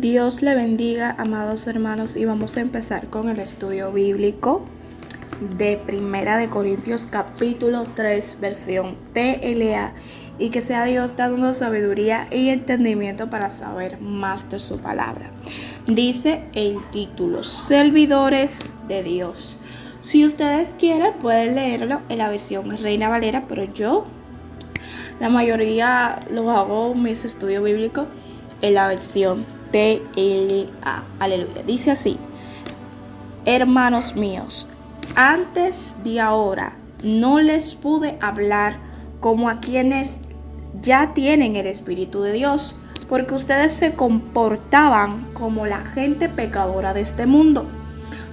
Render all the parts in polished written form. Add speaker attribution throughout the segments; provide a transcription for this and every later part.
Speaker 1: Dios le bendiga, amados hermanos, y vamos a empezar con el estudio bíblico de Primera de Corintios capítulo 3, versión TLA, y que sea Dios dándonos sabiduría y entendimiento para saber más de su palabra. Dice el título: Servidores de Dios. Si ustedes quieren pueden leerlo en la versión Reina Valera, pero yo la mayoría lo hago mis estudios bíblicos en la versión TLA. Aleluya. Dice así: hermanos míos, antes de ahora no les pude hablar como a quienes ya tienen el Espíritu de Dios, porque ustedes se comportaban como la gente pecadora de este mundo.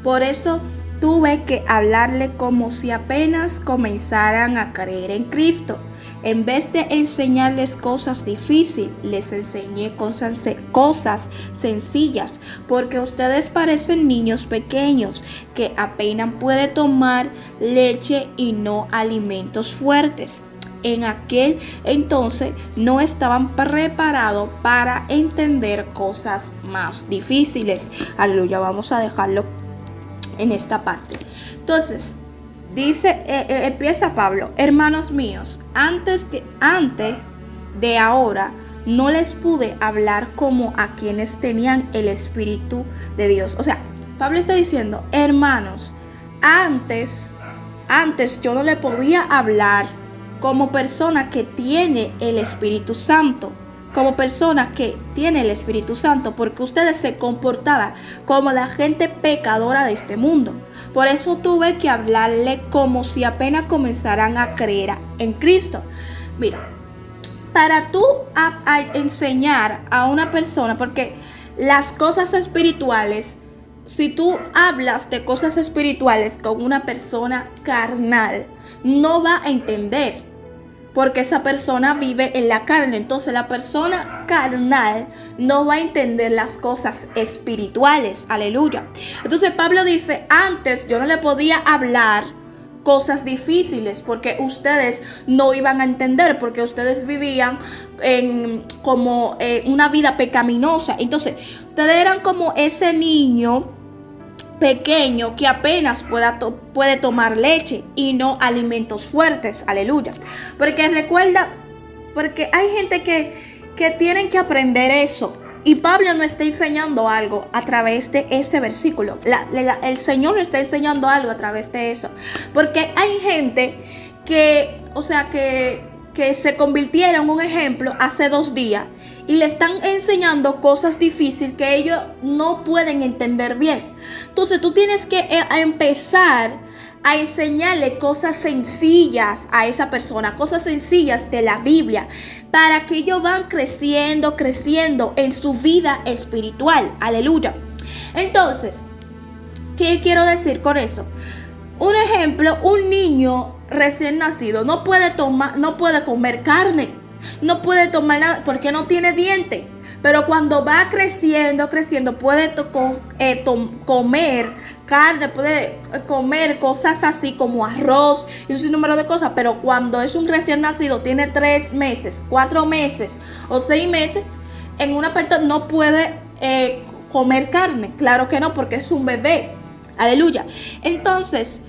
Speaker 1: Por eso tuve que hablarle como si apenas comenzaran a creer en Cristo. En vez de enseñarles cosas difíciles, les enseñé cosas sencillas, porque ustedes parecen niños pequeños que apenas pueden tomar leche y no alimentos fuertes. En aquel entonces no estaban preparados para entender cosas más difíciles. Aleluya, vamos a dejarlo en esta parte. Entonces, dice, empieza Pablo: hermanos míos, antes de ahora no les pude hablar como a quienes tenían el Espíritu de Dios. O sea, Pablo está diciendo: hermanos, antes yo no le podía hablar como persona que tiene el Espíritu Santo. Como persona que tiene el Espíritu Santo, porque ustedes se comportaban como la gente pecadora de este mundo. Por eso tuve que hablarle como si apenas comenzaran a creer en Cristo. Mira, para tú a enseñar a una persona, porque las cosas espirituales, si tú hablas de cosas espirituales con una persona carnal, no va a entender, porque esa persona vive en la carne. Entonces la persona carnal no va a entender las cosas espirituales. Aleluya. Entonces Pablo dice: antes yo no le podía hablar cosas difíciles porque ustedes no iban a entender, porque ustedes vivían como una vida pecaminosa. Entonces ustedes eran como ese niño pequeño que apenas puede tomar leche y no alimentos fuertes. Aleluya. Porque recuerda, porque hay gente que tienen que aprender eso. Y Pablo nos está enseñando algo a través de ese versículo. El Señor nos está enseñando algo a través de eso. Porque hay gente que se convirtieron en un ejemplo hace 2 días y le están enseñando cosas difíciles que ellos no pueden entender bien. Entonces tú tienes que empezar a enseñarle cosas sencillas a esa persona, cosas sencillas de la Biblia, para que ellos van creciendo en su vida espiritual. Aleluya. Entonces, ¿qué quiero decir con eso? Un ejemplo: un niño recién nacido no puede comer carne, no puede tomar nada porque no tiene dientes. Pero cuando va creciendo puede comer carne, puede comer cosas así como arroz y un sinnúmero de cosas. Pero cuando es un recién nacido, tiene 3 meses, 4 meses o 6 meses, en una parte no puede comer carne. Claro que no, porque es un bebé. Aleluya. Entonces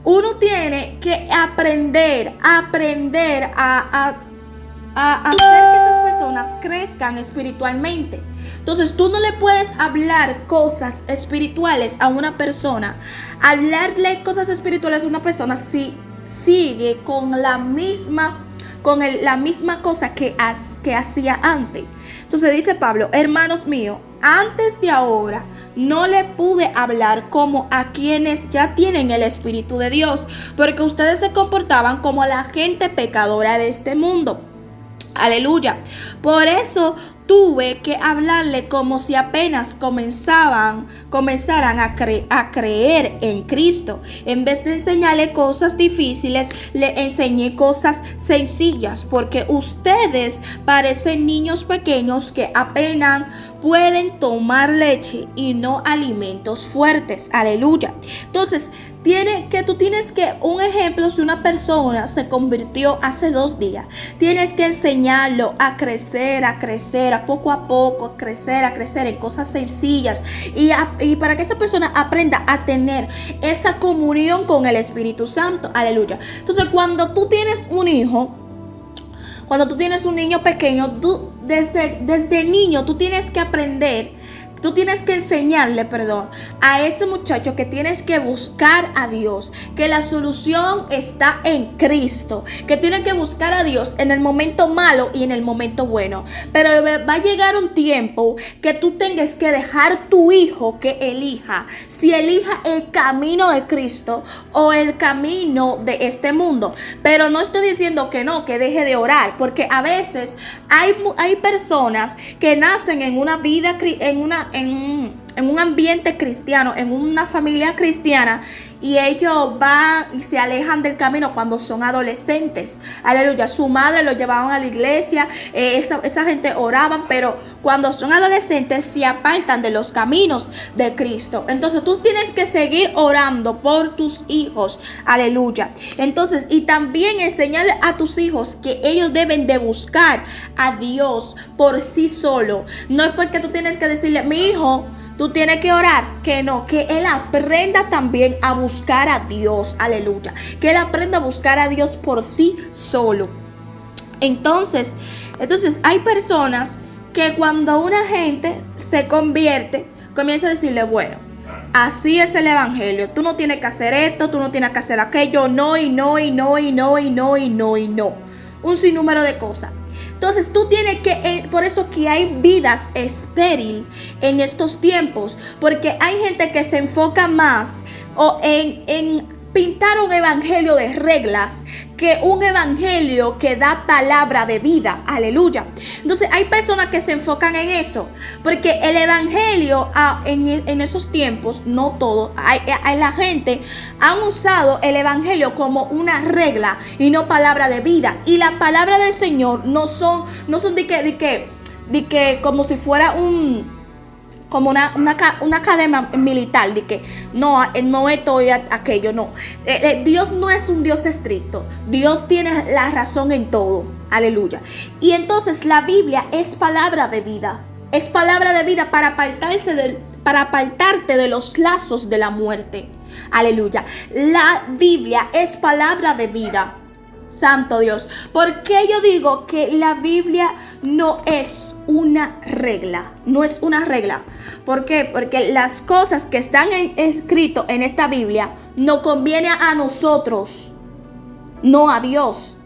Speaker 1: uno tiene que aprender a hacer que esas personas crezcan espiritualmente. Entonces tú no le puedes hablar cosas espirituales a una persona, hablarle cosas espirituales a una persona si sigue con la misma cosa que hacía antes. Entonces dice Pablo: hermanos míos, antes de ahora no le pude hablar como a quienes ya tienen el Espíritu de Dios, porque ustedes se comportaban como la gente pecadora de este mundo. Aleluya. Por eso tuve que hablarle como si apenas comenzaran a creer en Cristo. En vez de enseñarle cosas difíciles, le enseñé cosas sencillas, porque ustedes parecen niños pequeños que apenas pueden tomar leche y no alimentos fuertes. Aleluya. Entonces tú tienes que, un ejemplo, si una persona se convirtió hace 2 días, tienes que enseñarlo a crecer, a poco, a crecer en cosas sencillas y para que esa persona aprenda a tener esa comunión con el Espíritu Santo. Aleluya. Entonces, cuando tú tienes un hijo, cuando tú tienes un niño pequeño, tú desde niño tú tienes que aprender, tú tienes que enseñarle, a este muchacho que tienes que buscar a Dios, que la solución está en Cristo, que tiene que buscar a Dios en el momento malo y en el momento bueno. Pero va a llegar un tiempo que tú tengas que dejar tu hijo que elija, si elija el camino de Cristo o el camino de este mundo. Pero no estoy diciendo que no, que deje de orar, porque a veces hay personas que nacen en una vida, en un ambiente cristiano, en una familia cristiana, y ellos van y se alejan del camino cuando son adolescentes. Aleluya. Su madre lo llevaban a la iglesia, esa gente oraban, pero cuando son adolescentes se apartan de los caminos de Cristo. Entonces tú tienes que seguir orando por tus hijos. Aleluya. Entonces, y también enseñarle a tus hijos que ellos deben de buscar a Dios por sí solo. No es porque tú tienes que decirle, mi hijo, tú tienes que orar, que no, que él aprenda también a buscar a Dios. Aleluya. Que él aprenda a buscar a Dios por sí solo. Entonces hay personas que cuando una gente se convierte, comienza a decirle, bueno, así es el evangelio, tú no tienes que hacer esto, tú no tienes que hacer aquello, no, y no. Un sinnúmero de cosas. Entonces tú tienes que, por eso que hay vidas estériles en estos tiempos, porque hay gente que se enfoca más en pintar un evangelio de reglas que un evangelio que da palabra de vida. Aleluya. Entonces hay personas que se enfocan en eso, porque el evangelio en esos tiempos, no todo, la gente han usado el evangelio como una regla y no palabra de vida. Y la palabra del Señor no son de que como si fuera como una cadena militar, de que no esto y aquello, no. Dios no es un Dios estricto. Dios tiene la razón en todo. Aleluya. Y entonces la Biblia es palabra de vida. Es palabra de vida para apartarte de los lazos de la muerte. Aleluya. La Biblia es palabra de vida. Santo Dios. ¿Por qué yo digo que la Biblia no es una regla? No es una regla. ¿Por qué? Porque las cosas que están escritas en esta Biblia no convienen a nosotros, no a Dios.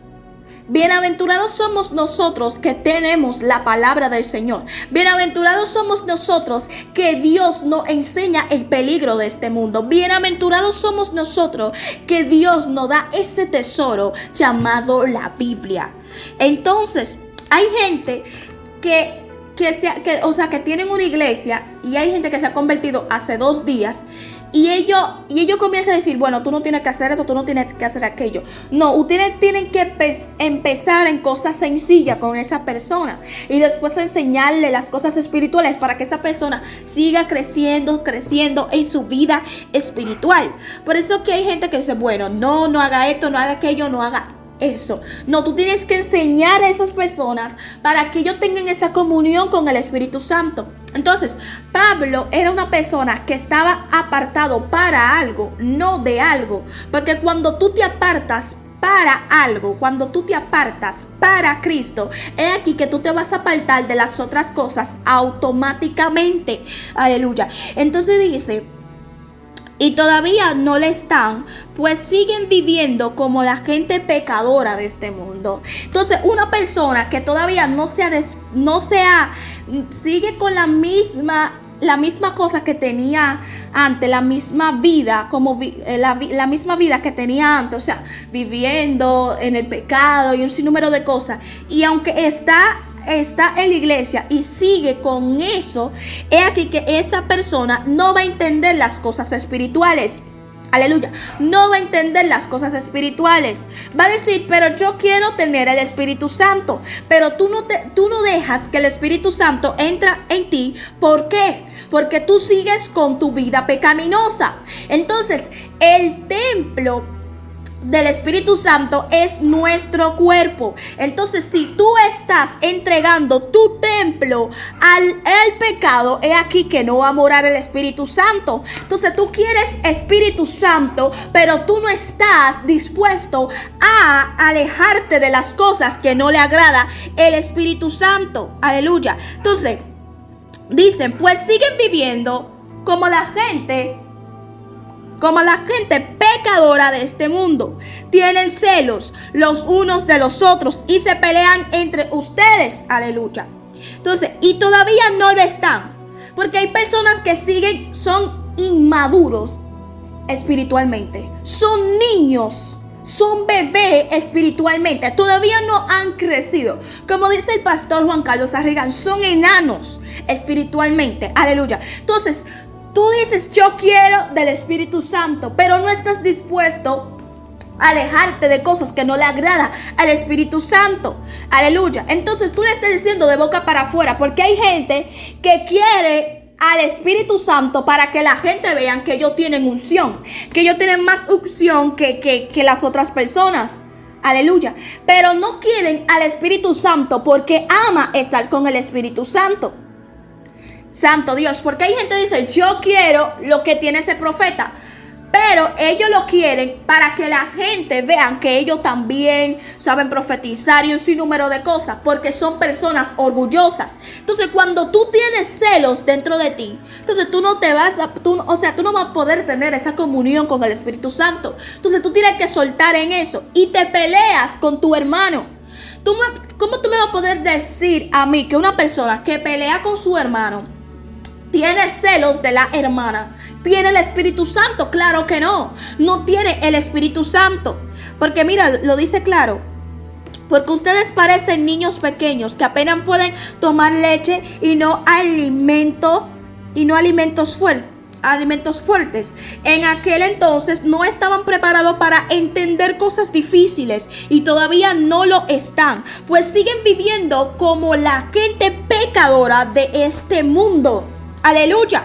Speaker 1: Bienaventurados somos nosotros que tenemos la palabra del Señor. Bienaventurados somos nosotros que Dios nos enseña el peligro de este mundo. Bienaventurados somos nosotros que Dios nos da ese tesoro llamado la Biblia. Entonces, hay gente que tienen una iglesia, y hay gente que se ha convertido hace 2 días. Y ellos comienzan a decir, bueno, tú no tienes que hacer esto, tú no tienes que hacer aquello. No, ustedes tienen que empezar en cosas sencillas con esa persona. Y después enseñarle las cosas espirituales para que esa persona siga creciendo en su vida espiritual. Por eso que hay gente que dice, bueno, no haga esto, no haga aquello, no haga eso. No, tú tienes que enseñar a esas personas para que ellos tengan esa comunión con el Espíritu Santo. Entonces, Pablo era una persona que estaba apartado para algo, no de algo. Porque cuando tú te apartas para algo, cuando tú te apartas para Cristo, es aquí que tú te vas a apartar de las otras cosas automáticamente. Aleluya. Entonces dice, y todavía no le están, pues siguen viviendo como la gente pecadora de este mundo. Entonces, una persona que todavía sigue con la misma cosa que tenía antes, la misma vida, como la misma vida que tenía antes, o sea, viviendo en el pecado y un sinnúmero de cosas. Y aunque está en la iglesia y sigue con eso, es aquí que esa persona no va a entender las cosas espirituales. Aleluya. No va a entender las cosas espirituales. Va a decir, pero yo quiero tener el Espíritu Santo. Pero tú no dejas que el Espíritu Santo entra en ti. ¿Por qué? porque tú sigues con tu vida pecaminosa. Entonces, el templo del Espíritu Santo es nuestro cuerpo. Entonces, si tú estás entregando tu templo al pecado, es aquí que no va a morar el Espíritu Santo. Entonces, tú quieres Espíritu Santo, pero tú no estás dispuesto a alejarte de las cosas que no le agrada el Espíritu Santo. Aleluya. Entonces, dicen, pues siguen viviendo como la gente pecadora de este mundo. Tienen celos los unos de los otros y se pelean entre ustedes. Aleluya. Entonces, y todavía no lo están, porque hay personas que son inmaduros espiritualmente. Son niños, son bebés espiritualmente. Todavía no han crecido. Como dice el pastor Juan Carlos Arrigan, son enanos espiritualmente. Aleluya. Entonces, tú dices, yo quiero del Espíritu Santo, pero no estás dispuesto a alejarte de cosas que no le agrada al Espíritu Santo. Aleluya. Entonces tú le estás diciendo de boca para afuera, porque hay gente que quiere al Espíritu Santo para que la gente vean que ellos tienen unción, que ellos tienen más unción que las otras personas. Aleluya. Pero no quieren al Espíritu Santo porque ama estar con el Espíritu Santo. Santo Dios, porque hay gente que dice, yo quiero lo que tiene ese profeta, pero ellos lo quieren para que la gente vean que ellos también saben profetizar y un sinnúmero de cosas, porque son personas orgullosas. Entonces, cuando tú tienes celos dentro de ti, entonces tú no vas a poder tener esa comunión con el Espíritu Santo. Entonces tú tienes que soltar en eso y te peleas con tu hermano. ¿Cómo tú me vas a poder decir a mí que una persona que pelea con su hermano tiene celos de la hermana? ¿Tiene el Espíritu Santo? Claro que no. No tiene el Espíritu Santo. Porque mira, lo dice claro. Porque ustedes parecen niños pequeños que apenas pueden tomar leche y no alimentos fuertes. En aquel entonces no estaban preparados para entender cosas difíciles y todavía no lo están, pues siguen viviendo como la gente pecadora de este mundo. Aleluya.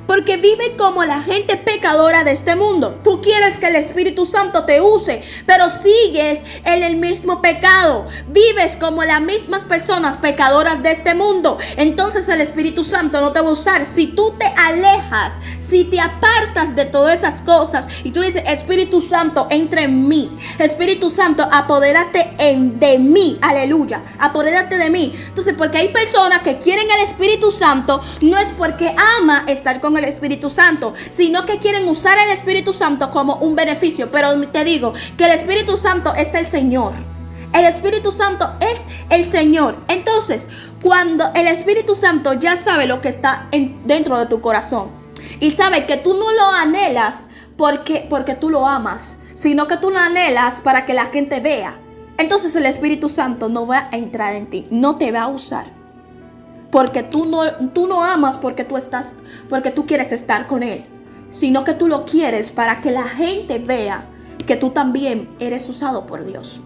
Speaker 1: Porque vive como la gente pecadora de este mundo. Tú quieres que el Espíritu Santo te use, pero sigues en el mismo pecado. Vives como las mismas personas pecadoras de este mundo. Entonces el Espíritu Santo no te va a usar. Si tú te alejas, si te apartas de todas esas cosas y tú dices, Espíritu Santo, entra en mí. Espíritu Santo, apodérate de mí. Aleluya. Apodérate de mí. Entonces, porque hay personas que quieren el Espíritu Santo, no es porque ama estar con el Espíritu Santo, sino que quieren usar el Espíritu Santo como un beneficio. Pero te digo que el Espíritu Santo es el Señor. El Espíritu Santo es el Señor. Entonces, cuando el Espíritu Santo ya sabe lo que está dentro de tu corazón y sabe que tú no lo anhelas porque tú lo amas, sino que tú lo anhelas para que la gente vea, entonces el Espíritu Santo no va a entrar en ti, no te va a usar. Porque tú no amas porque tú quieres estar con Él, sino que tú lo quieres para que la gente vea que tú también eres usado por Dios.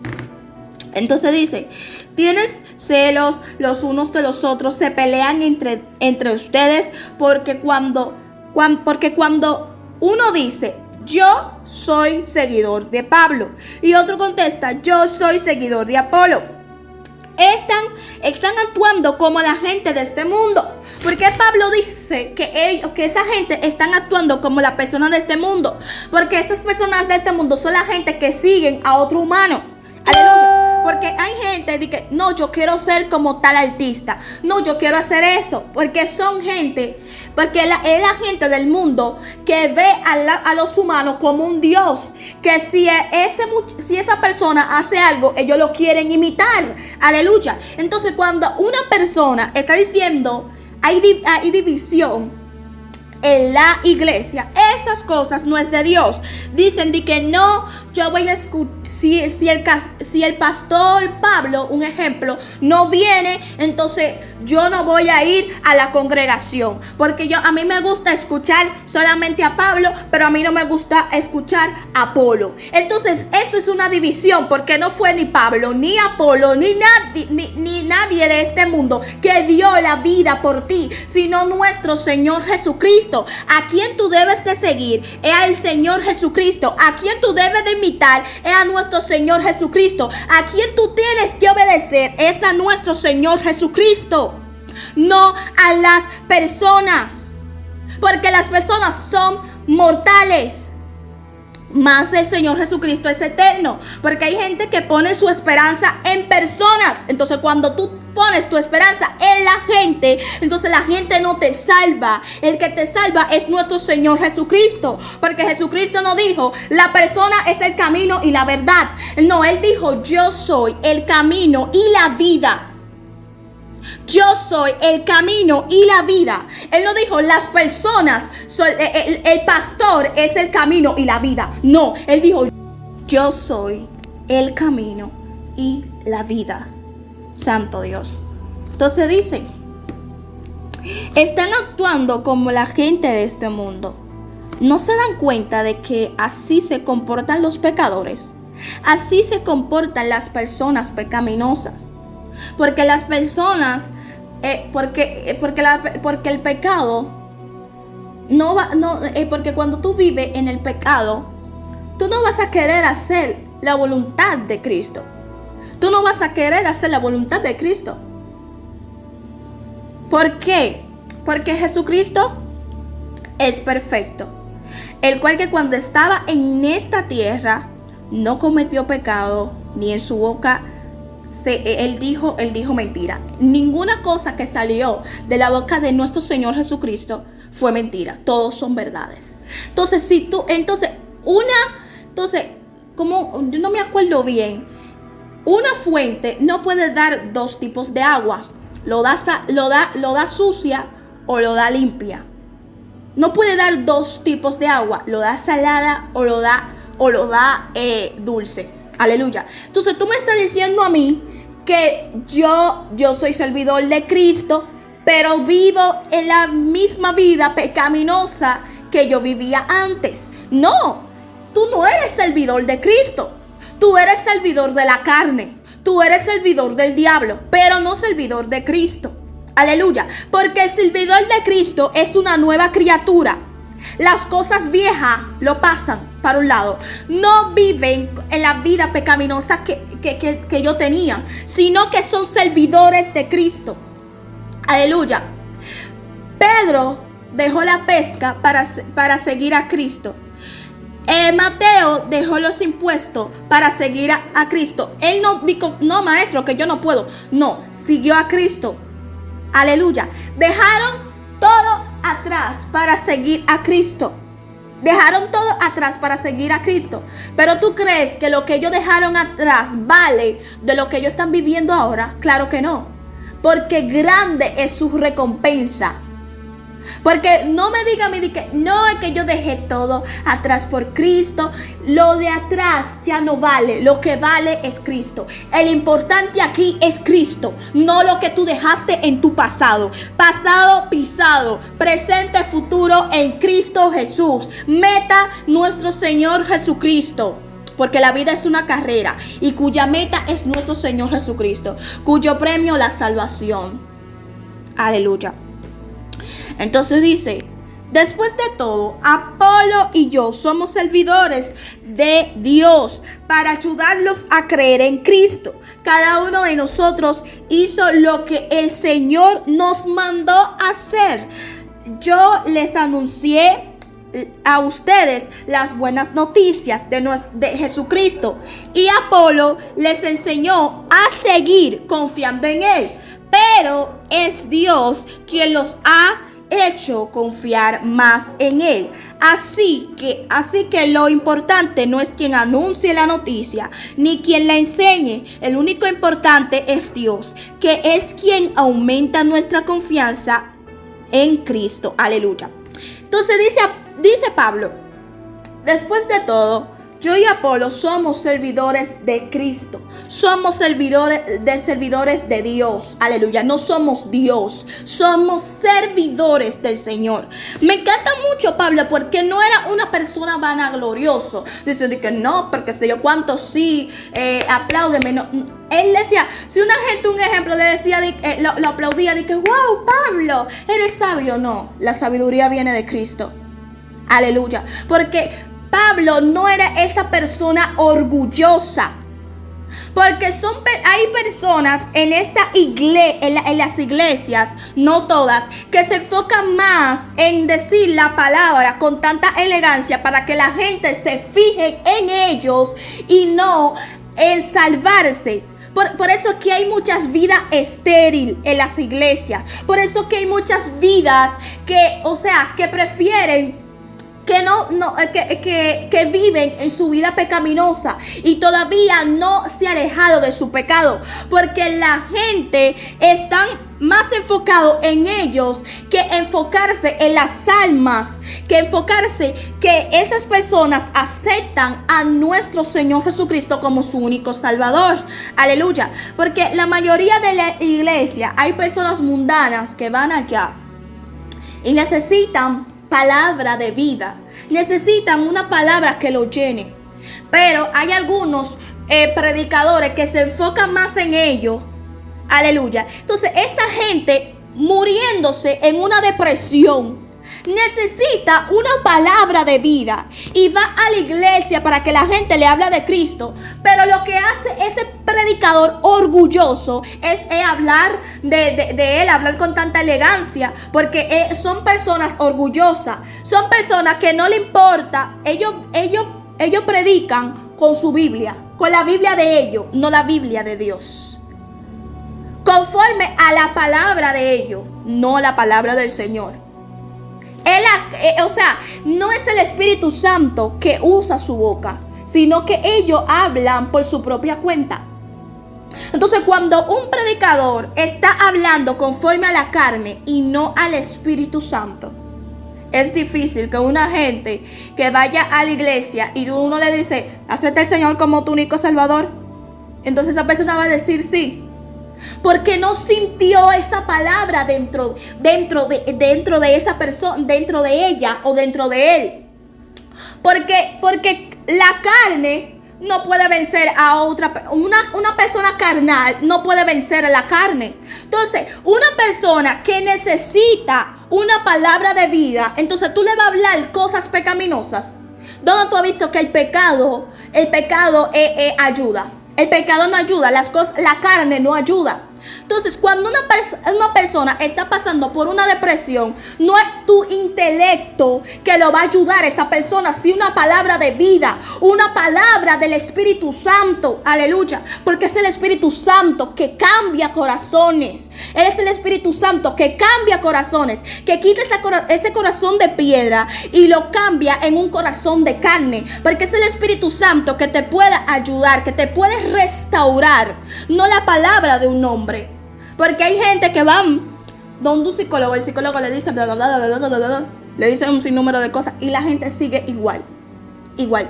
Speaker 1: Entonces dice, tienes celos los unos de los otros, se pelean entre ustedes, porque cuando uno dice, yo soy seguidor de Pablo, y otro contesta, yo soy seguidor de Apolo, están actuando como la gente de este mundo. Porque Pablo dice que esa gente están actuando como las personas de este mundo, porque estas personas de este mundo son la gente que siguen a otro humano. Aleluya. Porque hay gente que no, yo quiero ser como tal artista, no, yo quiero hacer esto, porque es la gente del mundo que ve a los humanos como un Dios, que si esa persona hace algo, ellos lo quieren imitar. Aleluya. Entonces, cuando una persona está diciendo hay división en la iglesia. Esas cosas no es de Dios. Dicen de que no, yo voy a escuchar, si el pastor Pablo, un ejemplo, no viene, entonces yo no voy a ir a la congregación, porque a mí me gusta escuchar solamente a Pablo, pero a mí no me gusta escuchar a Apolo. Entonces eso es una división, porque no fue ni Pablo, ni Apolo, ni nadie de este mundo que dio la vida por ti, sino nuestro Señor Jesucristo. A quien tú debes de seguir es al Señor Jesucristo. A quien tú debes de imitar es a nuestro Señor Jesucristo. A quien tú tienes que obedecer es a nuestro Señor Jesucristo, no a las personas, porque las personas son mortales. Más el Señor Jesucristo es eterno, porque hay gente que pone su esperanza en personas. Entonces cuando tú pones tu esperanza en la gente, entonces la gente no te salva. El que te salva es nuestro Señor Jesucristo, porque Jesucristo no dijo la persona es el camino y la verdad. No, Él dijo yo soy el camino y la vida. Yo soy el camino y la vida. Él no dijo las personas, el pastor es el camino y la vida. No, Él dijo yo soy el camino y la vida. Santo Dios. Entonces dice, están actuando como la gente de este mundo. ¿No se dan cuenta de que así se comportan los pecadores? Así se comportan las personas pecaminosas. Porque las personas, porque el pecado porque cuando tú vives en el pecado, tú no vas a querer hacer la voluntad de Cristo. Tú no vas a querer hacer la voluntad de Cristo. ¿Por qué? Porque Jesucristo es perfecto, el cual que cuando estaba en esta tierra no cometió pecado, ni en su boca él dijo mentira. Ninguna cosa que salió de la boca de nuestro Señor Jesucristo fue mentira. Todos son verdades. Entonces, como yo no me acuerdo bien, una fuente no puede dar dos tipos de agua. Lo da sucia o lo da limpia. No puede dar dos tipos de agua. Lo da salada o lo da dulce. Aleluya. Entonces tú me estás diciendo a mí que yo soy servidor de Cristo, pero vivo en la misma vida pecaminosa que yo vivía antes. No, tú no eres servidor de Cristo. Tú eres servidor de la carne. Tú eres servidor del diablo, pero no servidor de Cristo. Aleluya. Porque el servidor de Cristo es una nueva criatura. Las cosas viejas lo pasan para un lado. No viven en la vida pecaminosa que yo tenía, sino que son servidores de Cristo. Aleluya. Pedro dejó la pesca para seguir a Cristo. Mateo dejó los impuestos para seguir a Cristo. Él no dijo, no maestro, que yo no puedo. No, siguió a Cristo. Aleluya. Dejaron todo atrás para seguir a Cristo. Dejaron todo atrás para seguir a Cristo. Pero ¿tú crees que lo que ellos dejaron atrás vale de lo que ellos están viviendo ahora? Claro que no. Porque grande es su recompensa. Porque no me diga a mí que no, es que yo dejé todo atrás por Cristo. Lo de atrás ya no vale. Lo que vale es Cristo. El importante aquí es Cristo, no lo que tú dejaste en tu pasado. Pasado pisado, presente, futuro en Cristo Jesús. Meta nuestro Señor Jesucristo. Porque la vida es una carrera y cuya meta es nuestro Señor Jesucristo, cuyo premio la salvación. Aleluya. Entonces dice, después de todo, Apolo y yo somos servidores de Dios para ayudarlos a creer en Cristo. Cada uno de nosotros hizo lo que el Señor nos mandó hacer. Yo les anuncié a ustedes las buenas noticias de Jesucristo, y Apolo les enseñó a seguir confiando en Él. Pero es Dios quien los ha hecho confiar más en Él. Así que lo importante no es quien anuncie la noticia, ni quien la enseñe. El único importante es Dios, que es quien aumenta nuestra confianza en Cristo. Aleluya. Entonces dice Pablo, después de todo, yo y Apolo somos servidores de Cristo. Somos servidores de Dios. Aleluya. No somos Dios. Somos servidores del Señor. Me encanta mucho Pablo porque no era una persona vanaglorioso. Dice que no, porque sé yo cuánto sí, apláudeme. No. Él decía, si una gente, un ejemplo, le decía, lo aplaudía, de que wow, Pablo, eres sabio. No, la sabiduría viene de Cristo. Aleluya. Porque Pablo no era esa persona orgullosa. Porque hay personas en las iglesias, no todas, que se enfocan más en decir la palabra con tanta elegancia para que la gente se fije en ellos y no en salvarse. Por eso que hay muchas vidas estériles en las iglesias. Por eso que hay muchas vidas que prefieren que viven en su vida pecaminosa y todavía no se ha alejado de su pecado, porque la gente está más enfocado en ellos que enfocarse en las almas, que enfocarse que esas personas aceptan a nuestro Señor Jesucristo como su único Salvador. Aleluya. Porque la mayoría de la iglesia hay personas mundanas que van allá y necesitan palabra de vida, necesitan una palabra que lo llene. Pero hay algunos predicadores que se enfocan más en ello. Aleluya. Entonces esa gente muriéndose en una depresión necesita una palabra de vida y va a la iglesia para que la gente le hable de Cristo. Pero lo que hace ese predicador orgulloso es hablar de él, hablar con tanta elegancia, porque son personas orgullosas, son personas que no le importa. Ellos predican con su Biblia, con la Biblia de ellos, no la Biblia de Dios, conforme a la palabra de ellos, no la palabra del Señor. No es el Espíritu Santo que usa su boca, sino que ellos hablan por su propia cuenta. Entonces, cuando un predicador está hablando conforme a la carne y no al Espíritu Santo, es difícil que una gente que vaya a la iglesia y uno le dice, acepta al Señor como tu único Salvador, entonces esa persona va a decir sí. Porque no sintió esa palabra dentro de esa persona, dentro de ella o dentro de él. Porque la carne no puede vencer a otra. Una persona carnal no puede vencer a la carne. Entonces, una persona que necesita una palabra de vida, entonces tú le vas a hablar cosas pecaminosas. ¿Dónde tú has visto que el pecado ayuda? El pecado no ayuda, la carne no ayuda. Entonces, cuando una persona está pasando por una depresión, no es tu intelecto que lo va a ayudar a esa persona, sino una palabra de vida, una palabra del Espíritu Santo. Aleluya. Porque es el Espíritu Santo que cambia corazones. Es el Espíritu Santo que cambia corazones, que quita ese corazón de piedra y lo cambia en un corazón de carne. Porque es el Espíritu Santo que te puede ayudar, que te puede restaurar, no la palabra de un hombre. Porque hay gente que van donde un psicólogo, el psicólogo le dice bla, bla, bla, bla, bla, bla, bla, le dice un sinnúmero de cosas y la gente sigue igual.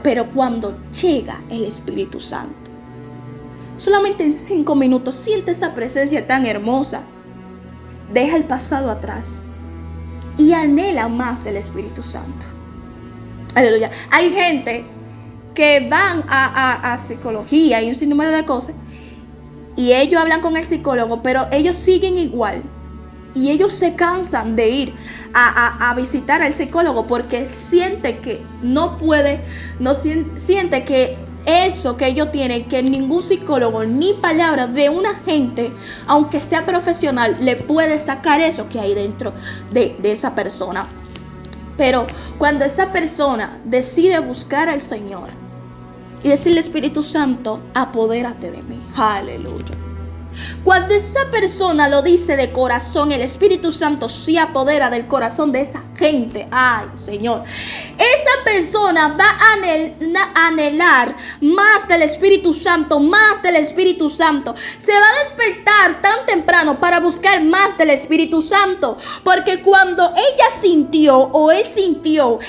Speaker 1: Pero cuando llega el Espíritu Santo, solamente en 5 minutos siente esa presencia tan hermosa, deja el pasado atrás y anhela más del Espíritu Santo. Aleluya. Hay gente que van a psicología y un sinnúmero de cosas y ellos hablan con el psicólogo, pero ellos siguen igual. Y ellos se cansan de ir a visitar al psicólogo porque siente que siente que eso que ellos tienen, que ningún psicólogo ni palabra de una gente, aunque sea profesional, le puede sacar eso que hay dentro de esa persona. Pero cuando esa persona decide buscar al Señor y decirle, Espíritu Santo, apodérate de mí. Aleluya. Cuando esa persona lo dice de corazón, el Espíritu Santo se apodera del corazón de esa gente. Ay, Señor. Esa persona va a anhelar más del Espíritu Santo, más del Espíritu Santo. Se va a despertar tan temprano para buscar más del Espíritu Santo. Porque cuando ella sintió o él sintió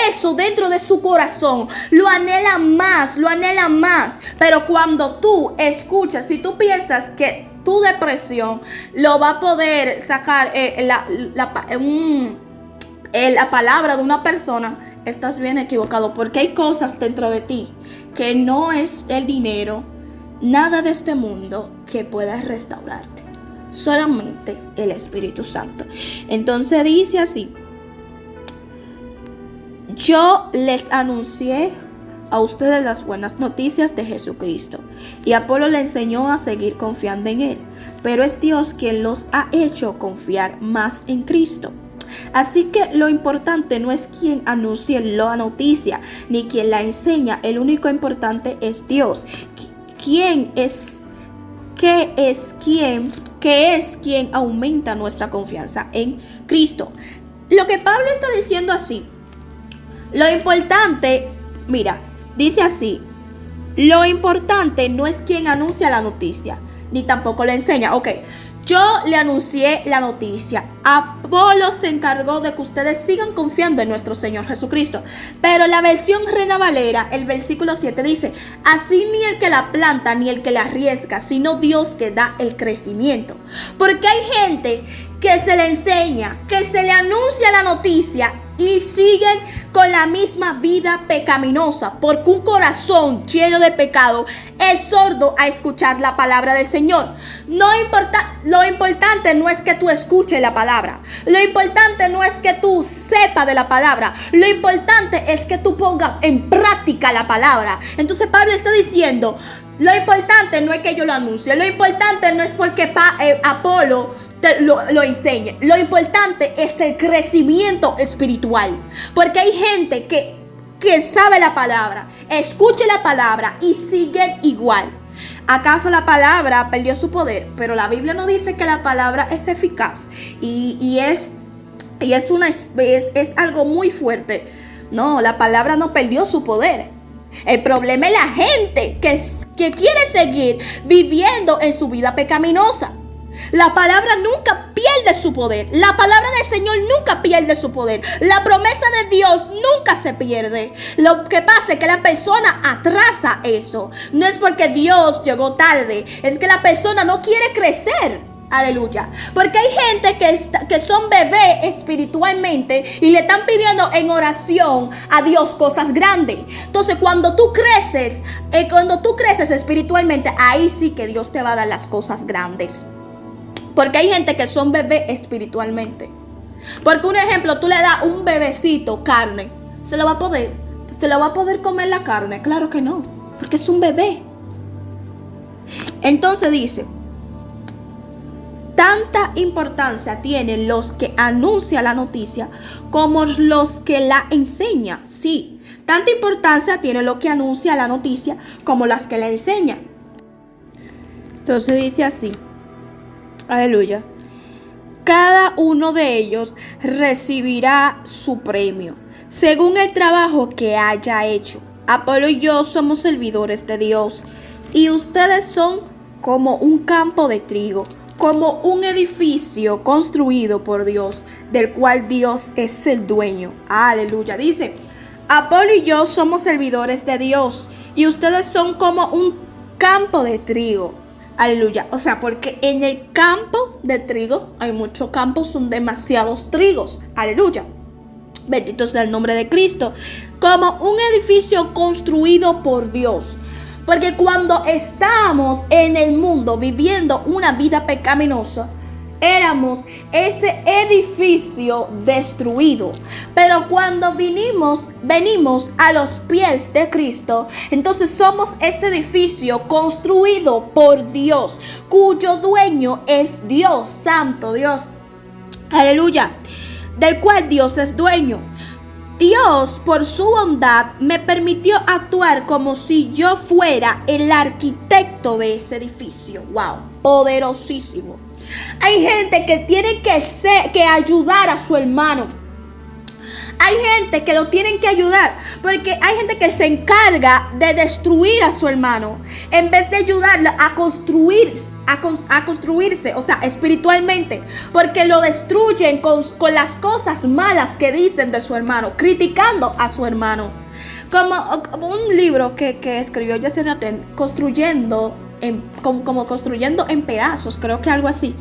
Speaker 1: eso dentro de su corazón, lo anhela más, lo anhela más. Pero cuando tú escuchas, si tú piensas que tu depresión lo va a poder sacar la palabra de una persona, estás bien equivocado, porque hay cosas dentro de ti que no es el dinero, nada de este mundo que pueda restaurarte, solamente el Espíritu Santo. Entonces dice así: yo les anuncié a ustedes las buenas noticias de Jesucristo, y Apolo le enseñó a seguir confiando en Él, pero es Dios quien los ha hecho confiar más en Cristo. Así que lo importante no es quien anuncie la noticia, ni quien la enseña. El único importante es Dios, que es quien aumenta nuestra confianza en Cristo. Lo que Pablo está diciendo así, lo importante, mira, dice así: lo importante no es quien anuncia la noticia, ni tampoco la enseña. Ok, yo le anuncié la noticia. Apolo se encargó de que ustedes sigan confiando en nuestro Señor Jesucristo. Pero la versión Reina Valera, el versículo 7 dice: así ni el que la planta ni el que la arriesga, sino Dios que da el crecimiento. Porque hay gente que se le enseña, que se le anuncia la noticia y siguen con la misma vida pecaminosa, porque un corazón lleno de pecado es sordo a escuchar la palabra del Señor. Lo importante no es que tú escuches la palabra, lo importante no es que tú sepas de la palabra, lo importante es que tú pongas en práctica la palabra. Entonces Pablo está diciendo: lo importante no es que yo lo anuncie, lo importante no es porque Apolo lo enseñe. Lo importante es el crecimiento espiritual. Porque hay gente que sabe la palabra, escucha la palabra y sigue igual. ¿Acaso la palabra perdió su poder? Pero la Biblia no dice que la palabra es eficaz y es algo muy fuerte. No, la palabra no perdió su poder. El problema es la gente que quiere seguir viviendo en su vida pecaminosa. La palabra nunca pierde su poder. La palabra del Señor nunca pierde su poder. La promesa de Dios nunca se pierde. Lo que pasa es que la persona atrasa eso. No es porque Dios llegó tarde, es que la persona no quiere crecer. Aleluya. Porque hay gente que son bebés espiritualmente y le están pidiendo en oración a Dios cosas grandes. Entonces cuando tú creces espiritualmente, ahí sí que Dios te va a dar las cosas grandes. Porque hay gente que son bebés espiritualmente. Porque un ejemplo, tú le das un bebecito carne, ¿se lo va a poder comer la carne? Claro que no, porque es un bebé. Entonces dice: tanta importancia tienen los que anuncian la noticia como los que la enseñan. Sí, tanta importancia tiene los que anuncian la noticia como las que la enseñan. Entonces dice así: aleluya. Cada uno de ellos recibirá su premio, según el trabajo que haya hecho. Apolo y yo somos servidores de Dios, y ustedes son como un campo de trigo, como un edificio construido por Dios, del cual Dios es el dueño. Aleluya. Dice: Apolo y yo somos servidores de Dios, y ustedes son como un campo de trigo. Aleluya. O sea, porque en el campo de trigo hay muchos campos, son demasiados trigos. Aleluya. Bendito sea el nombre de Cristo. Como un edificio construido por Dios. Porque cuando estábamos en el mundo viviendo una vida pecaminosa, éramos ese edificio destruido. Pero cuando venimos a los pies de Cristo, entonces somos ese edificio construido por Dios, cuyo dueño es Dios, Santo Dios. Aleluya. Del cual Dios es dueño. Dios, por su bondad, me permitió actuar como si yo fuera el arquitecto de ese edificio. ¡Wow! Poderosísimo. Hay gente que tiene que ayudar a su hermano. Hay gente que lo tienen que ayudar, porque hay gente que se encarga de destruir a su hermano en vez de ayudarle a construirse, o sea, espiritualmente, porque lo destruyen con las cosas malas que dicen de su hermano, criticando a su hermano. Como un libro que escribió Jesse Noten, construyendo en pedazos, creo que algo así,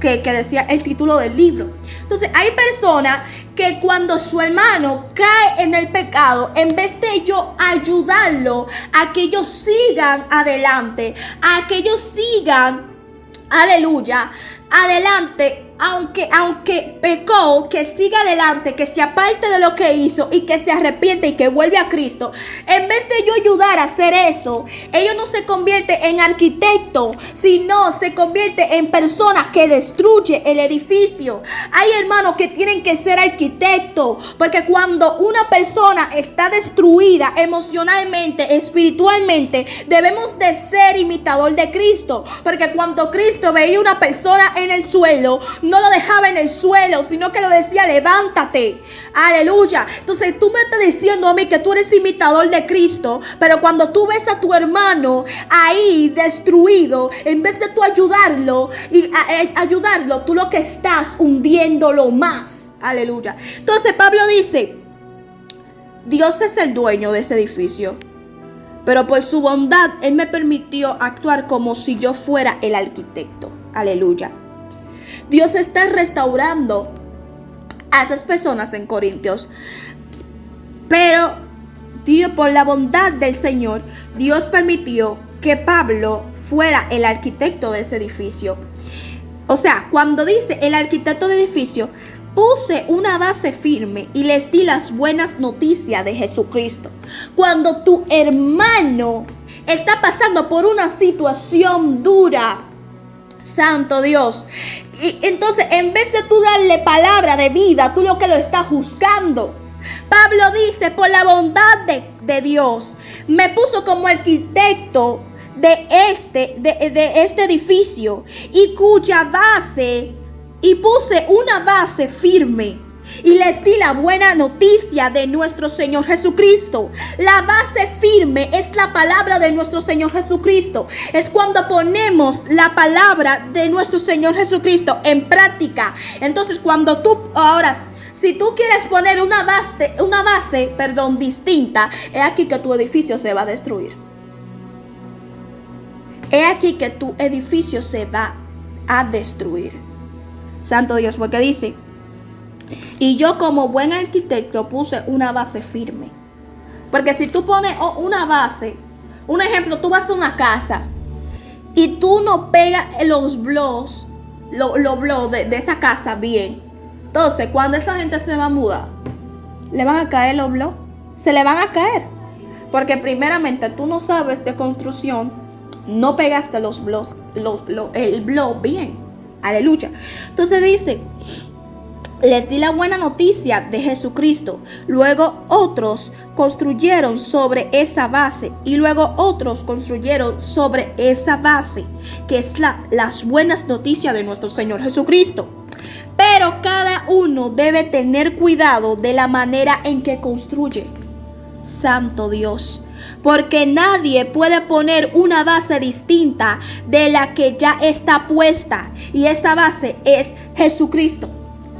Speaker 1: que decía el título del libro. Entonces hay personas que cuando su hermano cae en el pecado, en vez de yo ayudarlo a que ellos sigan adelante, a que ellos sigan, aleluya, adelante, aunque pecó, que siga adelante, que se aparte de lo que hizo y que se arrepiente y que vuelve a Cristo. En vez de yo ayudar a hacer eso, ellos no se convierten en arquitectos, sino se convierte en personas que destruyen el edificio. Hay hermanos que tienen que ser arquitectos, porque cuando una persona está destruida emocionalmente, espiritualmente, debemos de ser imitador de Cristo, porque cuando Cristo veía una persona en el suelo, no lo dejaba en el suelo, sino que lo decía: levántate, aleluya. Entonces tú me estás diciendo a mí que tú eres imitador de Cristo, pero cuando tú ves a tu hermano ahí destruido, en vez de tú ayudarlo, tú lo que estás hundiéndolo más, aleluya. Entonces Pablo dice: Dios es el dueño de ese edificio, pero por su bondad Él me permitió actuar como si yo fuera el arquitecto, aleluya. Dios está restaurando a esas personas en Corintios. Pero Dios, por la bondad del Señor, Dios permitió que Pablo fuera el arquitecto de ese edificio. O sea, cuando dice el arquitecto del edificio, puse una base firme y les di las buenas noticias de Jesucristo. Cuando tu hermano está pasando por una situación dura, santo Dios, y entonces en vez de tú darle palabra de vida, tú lo que lo estás juzgando. Pablo dice: por la bondad de Dios me puso como arquitecto de este edificio, y cuya base, y puse una base firme, y les di la buena noticia de nuestro Señor Jesucristo. La base firme es la palabra de nuestro Señor Jesucristo. Es cuando ponemos la palabra de nuestro Señor Jesucristo en práctica. Entonces cuando si tú quieres poner una base distinta, es aquí que tu edificio se va a destruir. Es aquí que tu edificio se va a destruir. Santo Dios, porque dice: y yo como buen arquitecto puse una base firme. Porque si tú pones una base, un ejemplo, tú vas a una casa y tú no pegas los blogs de esa casa bien, entonces cuando esa gente se va a mudar, le van a caer los blogs, se le van a caer, porque primeramente tú no sabes de construcción, no pegaste el blog bien, aleluya. Entonces dice: les di la buena noticia de Jesucristo. Luego otros construyeron sobre esa base, y luego otros construyeron sobre esa base, que es las buenas noticias de nuestro Señor Jesucristo. Pero cada uno debe tener cuidado de la manera en que construye. Santo Dios, porque nadie puede poner una base distinta de la que ya está puesta, y esa base es Jesucristo.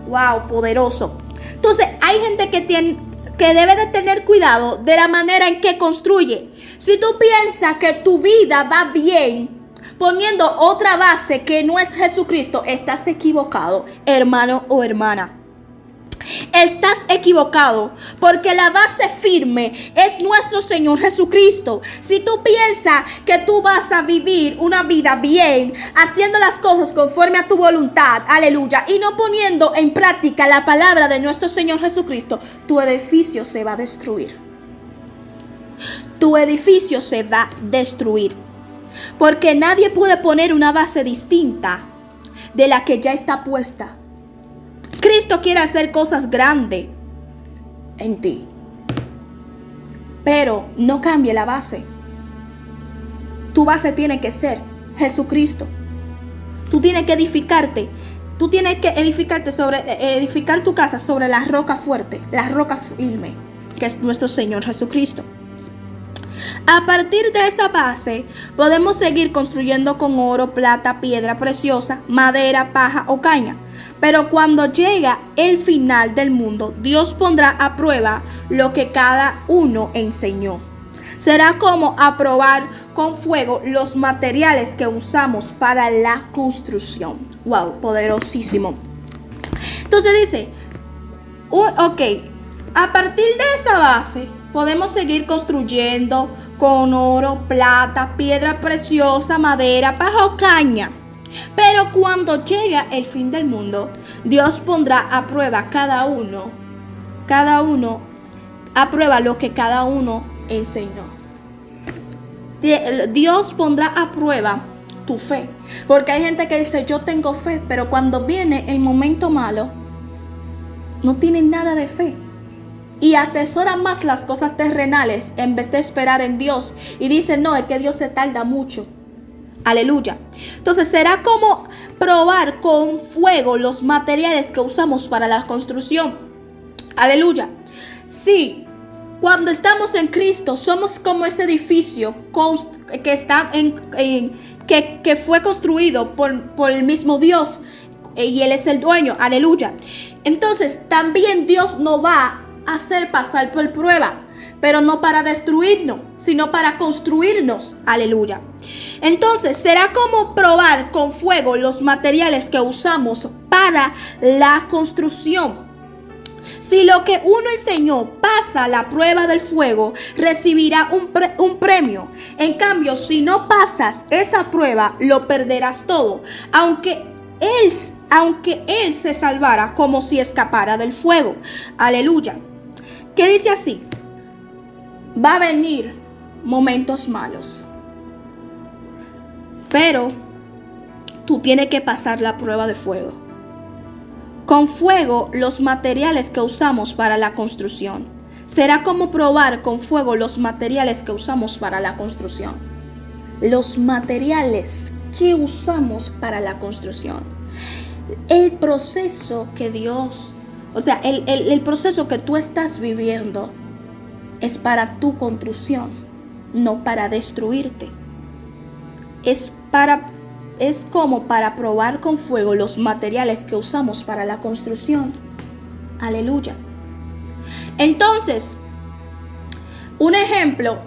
Speaker 1: Wow, poderoso. Entonces hay gente que debe de tener cuidado de la manera en que construye. Si tú piensas que tu vida va bien poniendo otra base que no es Jesucristo, estás equivocado, hermano o hermana. Estás equivocado, porque la base firme es nuestro Señor Jesucristo. Si tú piensas que tú vas a vivir una vida bien, haciendo las cosas conforme a tu voluntad, aleluya, y no poniendo en práctica la palabra de nuestro Señor Jesucristo, tu edificio se va a destruir. Tu edificio se va a destruir, porque nadie puede poner una base distinta de la que ya está puesta. Cristo quiere hacer cosas grandes. en ti. Pero no cambie la base. Tu base tiene que ser Jesucristo. Tú tienes que edificarte. Tú tienes que edificar tu casa sobre la roca fuerte, la roca firme, que es nuestro Señor Jesucristo. A partir de esa base, podemos seguir construyendo con oro, plata, piedra preciosa, madera, paja o caña. Pero cuando llega el final del mundo, Dios pondrá a prueba lo que cada uno enseñó. Será como aprobar con fuego los materiales que usamos para la construcción. Wow, poderosísimo. Entonces dice, ok, a partir de esa base podemos seguir construyendo con oro, plata, piedra preciosa, madera, paja o caña. Pero cuando llega el fin del mundo, Dios pondrá a prueba cada uno a prueba lo que cada uno enseñó. Dios pondrá a prueba tu fe. Porque hay gente que dice, yo tengo fe, pero cuando viene el momento malo, no tienen nada de fe. Y atesora más las cosas terrenales en vez de esperar en Dios. Y dice, no, es que Dios se tarda mucho. Aleluya. Entonces será como probar con fuego los materiales que usamos para la construcción. Aleluya. Sí, cuando estamos en Cristo, somos como ese edificio que está que fue construido por el mismo Dios. Y Él es el dueño. Aleluya. Entonces también Dios nos va a hacer pasar por prueba, pero no para destruirnos, sino para construirnos. Aleluya. Entonces será como probar con fuego los materiales que usamos para la construcción. Si lo que uno enseñó pasa la prueba del fuego, recibirá un premio. En cambio, si no pasas esa prueba, lo perderás todo, aunque él se salvara como si escapara del fuego. Aleluya. ¿Qué dice así? Va a venir momentos malos, pero tú tienes que pasar la prueba de fuego. Con fuego los materiales que usamos para la construcción. Será como probar con fuego los materiales que usamos para la construcción. Los materiales que usamos para la construcción. El proceso que Dios, el proceso que tú estás viviendo es para tu construcción, no para destruirte. Es como para probar con fuego los materiales que usamos para la construcción. Aleluya. Entonces, un ejemplo,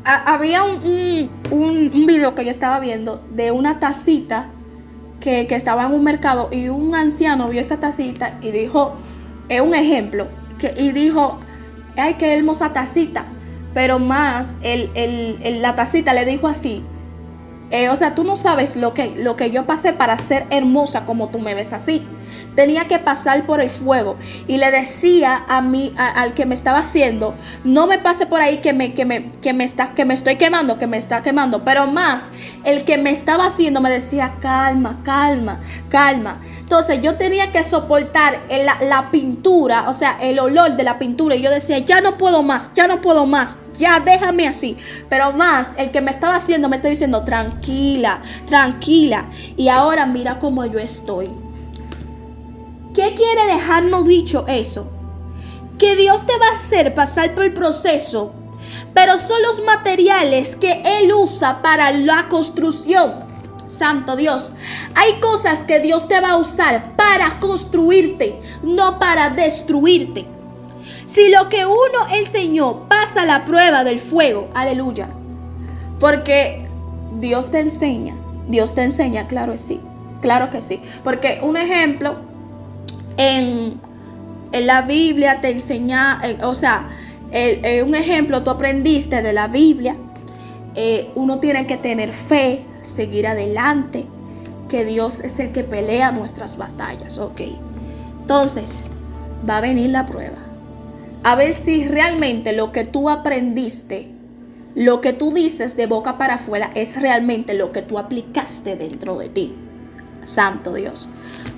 Speaker 1: había un video que yo estaba viendo de una tacita que estaba en un mercado, y un anciano vio esa tacita y dijo, es un ejemplo, y dijo, ay, qué hermosa tacita. Pero más, la tacita le dijo así, tú no sabes lo que yo pasé para ser hermosa como tú me ves así. Tenía que pasar por el fuego. Y le decía a mí, al que me estaba haciendo, no me pase por ahí que me estoy quemando, que me está quemando. Pero más, el que me estaba haciendo me decía, calma, calma, calma. Entonces yo tenía que soportar la pintura, el olor de la pintura. Y yo decía, ya no puedo más, ya déjame así. Pero más, el que me estaba haciendo me está diciendo, tranquila, tranquila. Y ahora mira cómo yo estoy. ¿Qué quiere dejarnos dicho eso? Que Dios te va a hacer pasar por el proceso, pero son los materiales que Él usa para la construcción. Santo Dios, hay cosas que Dios te va a usar para construirte, no para destruirte. Si lo que uno enseñó pasa la prueba del fuego, aleluya, porque Dios te enseña, claro que sí, porque un ejemplo, en la Biblia te enseña, un ejemplo, tú aprendiste de la Biblia, uno tiene que tener fe, seguir adelante, que Dios es el que pelea nuestras batallas, ok. Entonces, va a venir la prueba, a ver si realmente lo que tú aprendiste, lo que tú dices de boca para afuera, es realmente lo que tú aplicaste dentro de ti. Santo Dios.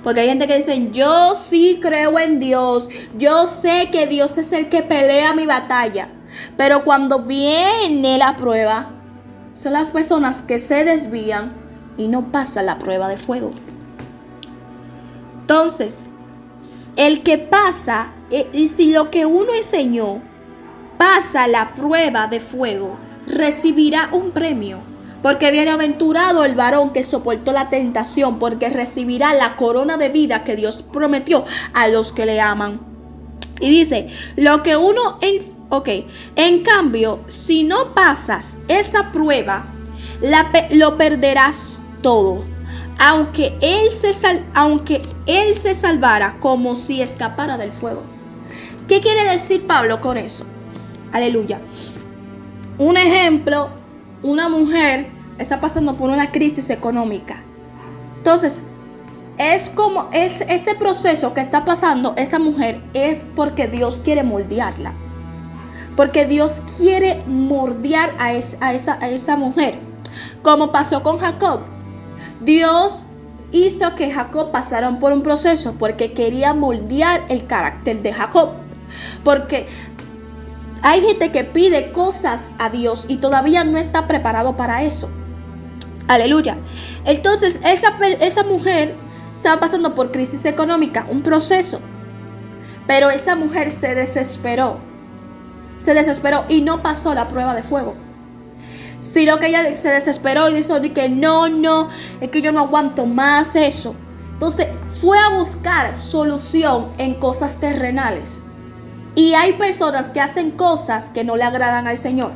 Speaker 1: Porque hay gente que dice, yo sí creo en Dios, yo sé que Dios es el que pelea mi batalla. Pero cuando viene la prueba, son las personas que se desvían y no pasan la prueba de fuego. Entonces, el que pasa, y si lo que uno enseñó pasa la prueba de fuego, recibirá un premio. Porque bienaventurado el varón que soportó la tentación, porque recibirá la corona de vida que Dios prometió a los que le aman. Y dice, en cambio, si no pasas esa prueba, lo perderás todo. Aunque él se salvara como si escapara del fuego. ¿Qué quiere decir Pablo con eso? Aleluya. Un ejemplo, una mujer está pasando por una crisis económica. Entonces, es como ese proceso que está pasando esa mujer es porque Dios quiere moldearla. Porque Dios quiere moldear a esa mujer. Como pasó con Jacob. Dios hizo que Jacob pasara por un proceso porque quería moldear el carácter de Jacob. Porque hay gente que pide cosas a Dios y todavía no está preparado para eso. Aleluya. Entonces esa mujer estaba pasando por crisis económica, un proceso. Pero esa mujer se desesperó y no pasó la prueba de fuego. Sino que ella se desesperó y dijo que no, es que yo no aguanto más eso. Entonces fue a buscar solución en cosas terrenales. Y hay personas que hacen cosas que no le agradan al Señor.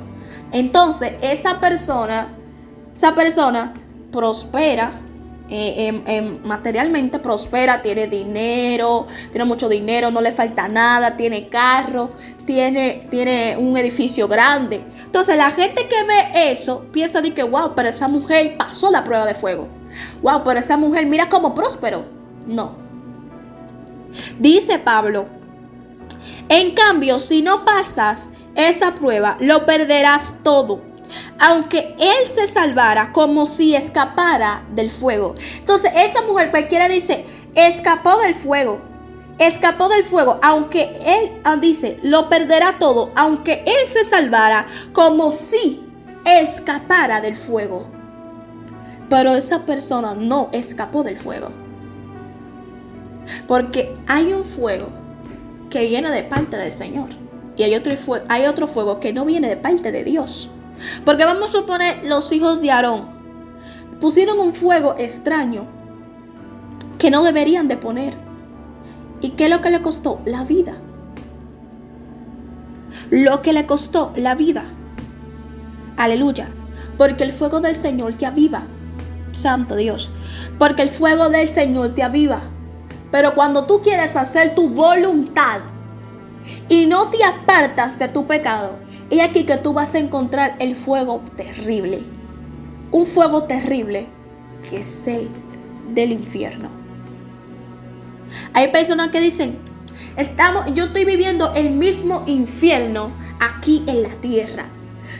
Speaker 1: Entonces esa persona prospera, materialmente prospera, tiene dinero, tiene mucho dinero, no le falta nada, tiene carro, tiene un edificio grande. Entonces la gente que ve eso piensa de que wow, pero esa mujer pasó la prueba de fuego. Wow, pero esa mujer mira cómo próspero. No. Dice Pablo, en cambio, si no pasas esa prueba, lo perderás todo. Aunque él se salvara como si escapara del fuego. Entonces esa mujer cualquiera dice, escapó del fuego, aunque él dice, lo perderá todo, aunque él se salvara como si escapara del fuego. Pero esa persona no escapó del fuego. Porque hay un fuego que viene de parte del Señor. Y hay otro fuego que no viene de parte de Dios. Porque vamos a suponer los hijos de Aarón pusieron un fuego extraño que no deberían de poner. ¿Y qué es lo que le costó? La vida. Lo que le costó la vida. Aleluya. Porque el fuego del Señor te aviva. Santo Dios. Porque el fuego del Señor te aviva. Pero cuando tú quieres hacer tu voluntad y no te apartas de tu pecado, es aquí que tú vas a encontrar el fuego terrible. Un fuego terrible que es el del infierno. Hay personas que dicen, yo estoy viviendo el mismo infierno aquí en la tierra.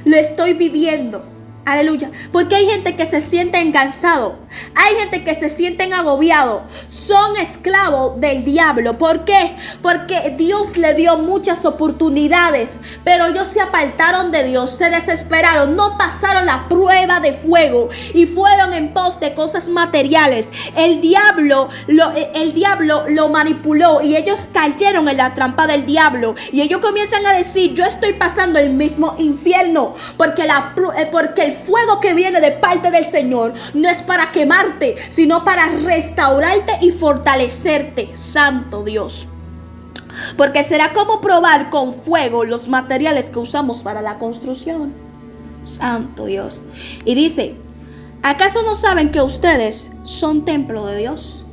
Speaker 1: Lo estoy viviendo. Aleluya. Porque hay gente que se siente cansado. Hay gente que se sienten agobiados. Son esclavos del diablo. ¿Por qué? Porque Dios le dio muchas oportunidades. Pero ellos se apartaron de Dios. Se desesperaron. No pasaron la prueba de fuego. Y fueron en pos de cosas materiales. El diablo lo manipuló. Y ellos cayeron en la trampa del diablo. Y ellos comienzan a decir, yo estoy pasando el mismo infierno. Porque el fuego que viene de parte del Señor no es para quemarte, sino para restaurarte y fortalecerte. Santo Dios. Porque será como probar con fuego los materiales que usamos para la construcción. Santo Dios. Y dice, ¿acaso no saben que ustedes son templo de Dios?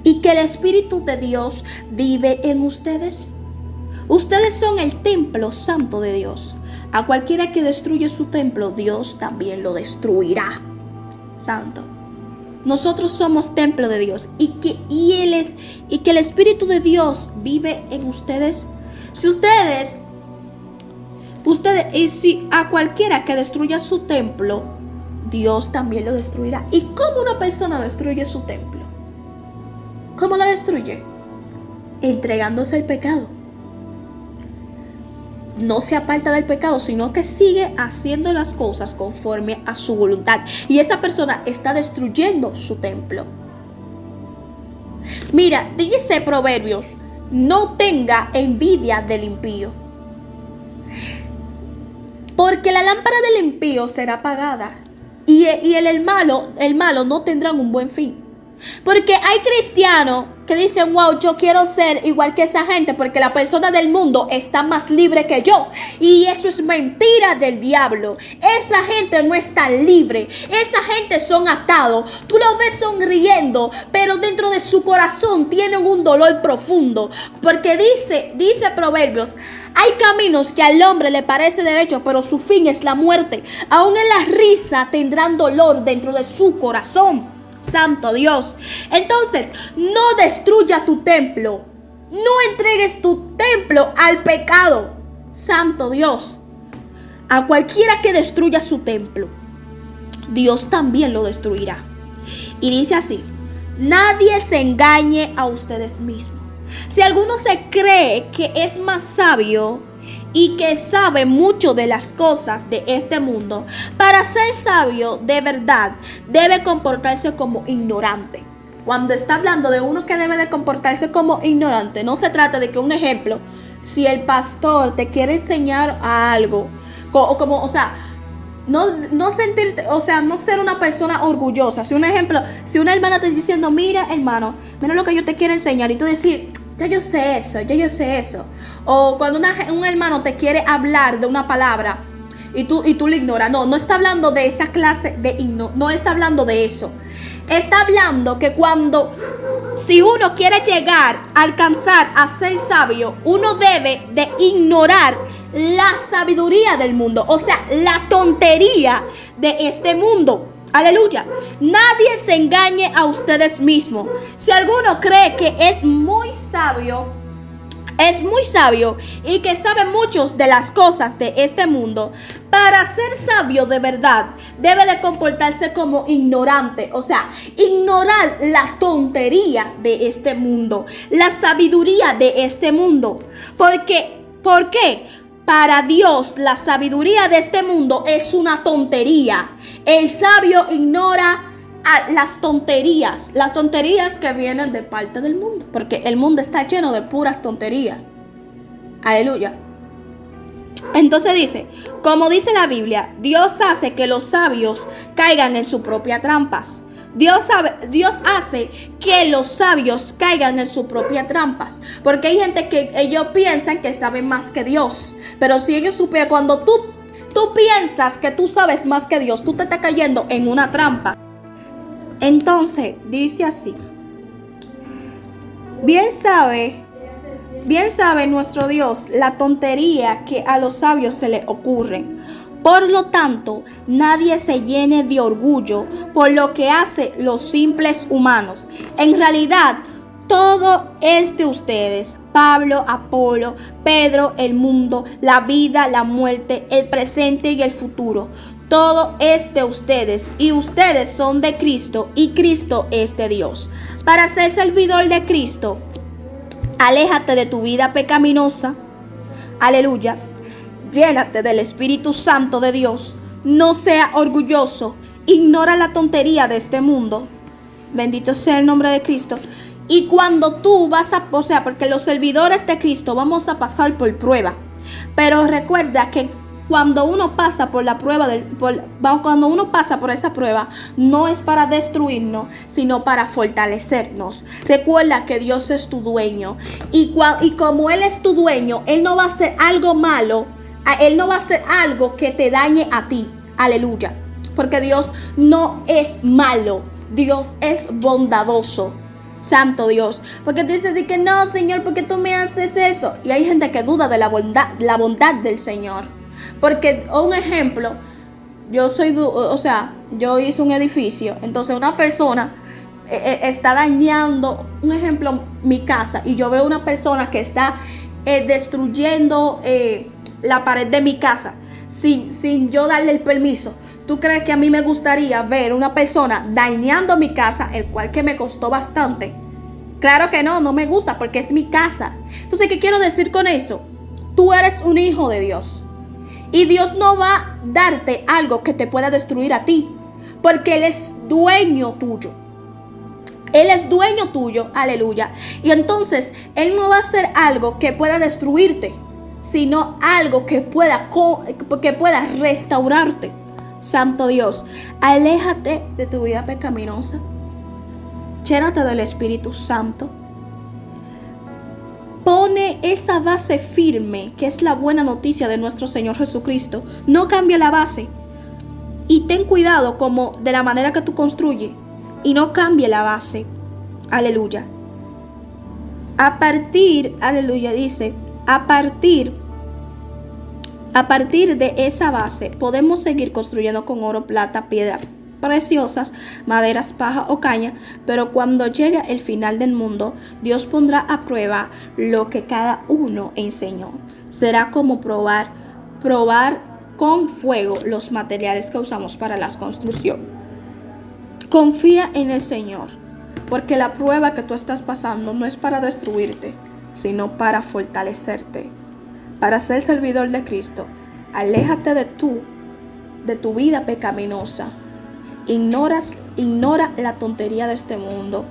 Speaker 1: Y que el Espíritu de Dios vive en ustedes. Ustedes son el templo santo de Dios. A cualquiera que destruye su templo, Dios también lo destruirá. Santo. Nosotros somos templo de Dios y que el Espíritu de Dios vive en ustedes. Si a cualquiera que destruya su templo, Dios también lo destruirá. ¿Y cómo una persona destruye su templo? ¿Cómo la destruye? Entregándose al pecado. No se aparta del pecado, sino que sigue haciendo las cosas conforme a su voluntad. Y esa persona está destruyendo su templo. Mira, dice Proverbios, no tenga envidia del impío, porque la lámpara del impío será apagada y el malo no tendrá un buen fin. Porque hay cristianos que dicen, wow, yo quiero ser igual que esa gente porque la persona del mundo está más libre que yo. Y eso es mentira del diablo. Esa gente no está libre. Esa gente son atados. Tú los ves sonriendo, pero dentro de su corazón tienen un dolor profundo. Porque dice Proverbios, hay caminos que al hombre le parece derecho, pero su fin es la muerte. Aún en la risa tendrán dolor dentro de su corazón. Santo Dios. Entonces, no destruya tu templo. No entregues tu templo al pecado. Santo Dios. A cualquiera que destruya su templo, Dios también lo destruirá. Y dice así: nadie se engañe a ustedes mismos. Si alguno se cree que es más sabio y que sabe mucho de las cosas de este mundo, para ser sabio de verdad debe comportarse como ignorante. Cuando está hablando de uno que debe de comportarse como ignorante, no se trata de que, un ejemplo, si el pastor te quiere enseñar algo, no sentirte, no ser una persona orgullosa. Si un ejemplo, si una hermana te está diciendo, mira hermano, mira lo que yo te quiero enseñar, y tú decir, ya yo sé eso. O cuando un hermano te quiere hablar de una palabra y tú le ignoras. No está hablando de esa clase no está hablando de eso. Está hablando que si uno quiere llegar a alcanzar a ser sabio, uno debe de ignorar la sabiduría del mundo, o sea, la tontería de este mundo. Aleluya. Nadie se engañe a ustedes mismos. Si alguno cree que es muy sabio y que sabe muchas de las cosas de este mundo, para ser sabio de verdad debe de comportarse como ignorante, o sea, ignorar la tontería de este mundo, la sabiduría de este mundo. ¿Por qué? Para Dios, la sabiduría de este mundo es una tontería. El sabio ignora las tonterías que vienen de parte del mundo, porque el mundo está lleno de puras tonterías. Aleluya. Entonces dice, como dice la Biblia, Dios hace que los sabios caigan en sus propias trampas. Dios hace que los sabios caigan en sus propias trampas. Porque hay gente que ellos piensan que saben más que Dios. Pero si ellos supieran, cuando tú piensas que tú sabes más que Dios, tú te estás cayendo en una trampa. Entonces, dice así: bien sabe nuestro Dios la tontería que a los sabios se les ocurre. Por lo tanto, nadie se llene de orgullo por lo que hacen los simples humanos. En realidad, todo es de ustedes: Pablo, Apolo, Pedro, el mundo, la vida, la muerte, el presente y el futuro. Todo es de ustedes y ustedes son de Cristo y Cristo es de Dios. Para ser servidor de Cristo, aléjate de tu vida pecaminosa. Aleluya. Llénate del Espíritu Santo de Dios. No sea orgulloso. Ignora la tontería de este mundo. Bendito sea el nombre de Cristo. Y cuando tú porque los servidores de Cristo vamos a pasar por prueba. Pero recuerda que cuando uno pasa por cuando uno pasa por esa prueba, no es para destruirnos, sino para fortalecernos. Recuerda que Dios es tu dueño. Y como Él es tu dueño, Él no va a hacer algo malo. Él no va a hacer algo que te dañe a ti. Aleluya. Porque Dios no es malo. Dios es bondadoso. Santo Dios. Porque tú dices que no, Señor, ¿por qué tú me haces eso? Y hay gente que duda de la bondad del Señor. Porque, un ejemplo, yo hice un edificio. Entonces una persona está dañando, un ejemplo, mi casa. Y yo veo una persona que está destruyendo la pared de mi casa sin yo darle el permiso. ¿Tú crees que a mí me gustaría ver una persona dañando mi casa, el cual que me costó bastante? Claro que no me gusta porque es mi casa. Entonces, ¿qué quiero decir con eso? Tú eres un hijo de Dios. Y Dios no va a darte algo que te pueda destruir a ti, porque Él es dueño tuyo. Él es dueño tuyo, aleluya. Y entonces Él no va a hacer algo que pueda destruirte, sino algo que pueda restaurarte. Santo Dios, aléjate de tu vida pecaminosa. Llénate del Espíritu Santo. Pone esa base firme, que es la buena noticia de nuestro Señor Jesucristo. No cambia la base. Y ten cuidado como de la manera que tú construyes. Y no cambie la base. Aleluya. Aleluya, dice, a partir de esa base podemos seguir construyendo con oro, plata, piedras preciosas, maderas, paja o caña, pero cuando llegue el final del mundo, Dios pondrá a prueba lo que cada uno enseñó. Será como probar con fuego los materiales que usamos para la construcción. Confía en el Señor, porque la prueba que tú estás pasando no es para destruirte, sino para fortalecerte, para ser servidor de Cristo. Aléjate de tu vida pecaminosa. Ignora la tontería de este mundo.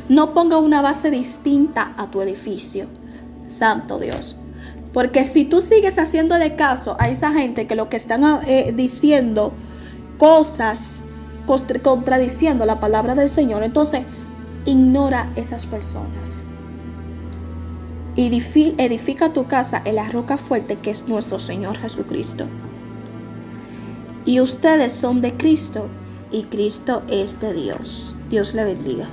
Speaker 1: No ponga una base distinta a tu edificio. Santo Dios. Porque si tú sigues haciéndole caso a esa gente que lo que están diciendo cosas contradiciendo la palabra del Señor, entonces ignora esas personas. Edifica tu casa en la roca fuerte que es nuestro Señor Jesucristo. Y ustedes son de Cristo y Cristo es de Dios. Dios le bendiga.